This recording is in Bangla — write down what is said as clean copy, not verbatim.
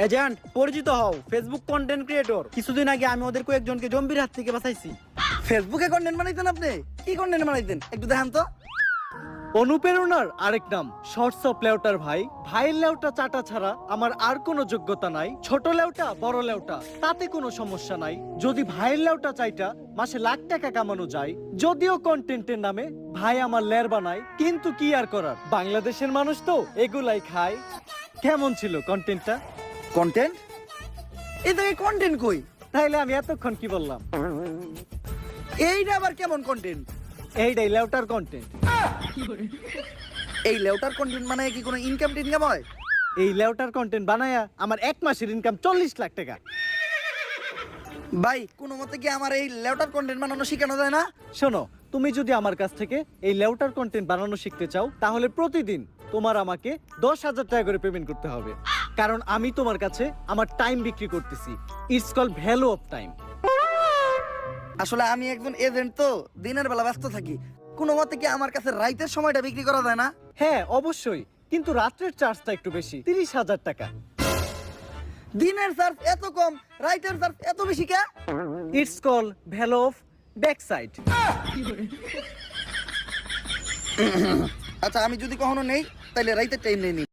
এজেন্ট পরিচিত হও, ফেসবুক কন্টেন্ট ক্রিয়েটর। কিছুদিন আগে আমি ওদের কয়েকজনকে জম্বির হাত থেকে বাঁচাইছি। ফেসবুকে কন্টেন্ট বানাইতেন আপনি? কি কন্টেন্ট বানাইতেন একটু দেখান তো। অনুপ্রেরণার আরেক নাম শর্টস অফ লেউটার ভাই। ভাইয়ের লেউটা চাটা ছাড়া আমার আর কোনো যোগ্যতা নাই। ছোট লেউটা বড় লেউটা তাতে কোনো সমস্যা নাই। যদি ভাইয়ের লেউটা চাইটা মাসে লাখ টাকা কামানো যায়। যদিও কন্টেন্টের নামে ভাই আমার লের বানায়, কিন্তু কি আর করার, বাংলাদেশের মানুষ তো এগুলাই খায়। কেমন ছিল কন্টেন্টটা? কন্টেন্ট? এই থেকে কন্টেন্ট কই? তাইলে আমি এতক্ষণ কি বললাম? এইটা আবার কেমন কন্টেন্ট? এইটাই লেউটার কন্টেন্ট। এই লেউটার কন্টেন্ট মানে কি কোনো ইনকাম টিনকাম হয়? এই লেউটার কন্টেন্ট বানায়া আমার এক মাসের ইনকাম 40 লাখ টাকা। ভাই কোনো মতে কি আমার এই লেউটার কন্টেন্ট বানানো শেখানো যায় না? শোনো, তুমি যদি আমার কাছ থেকে এই লেউটার কন্টেন্ট বানানো শিখতে চাও তাহলে প্রতিদিন তোমার আমাকে 10,000 টাকা করে পেমেন্ট করতে হবে। কারণ আমি তোমার কাছে আমার টাইম বিক্রি করতেছি। It's call value of time. আসলে আমি একজন এজেন্ট, তো দিনের বেলা ব্যস্ত থাকি। কোনো মতে কি আমার কাছে রাইতের সময়টা বিক্রি করা যায় না? হ্যাঁ অবশ্যই, কিন্তু রাত্রের চার্জটা একটু বেশি, 30,000 টাকা। দিনের চার্জ এত কম, রাইতের চার্জ এত বেশি কে? It's call value of back side. আচ্ছা আমি যদি কখনো নেই তাহলে রাইতের টাইম নেই।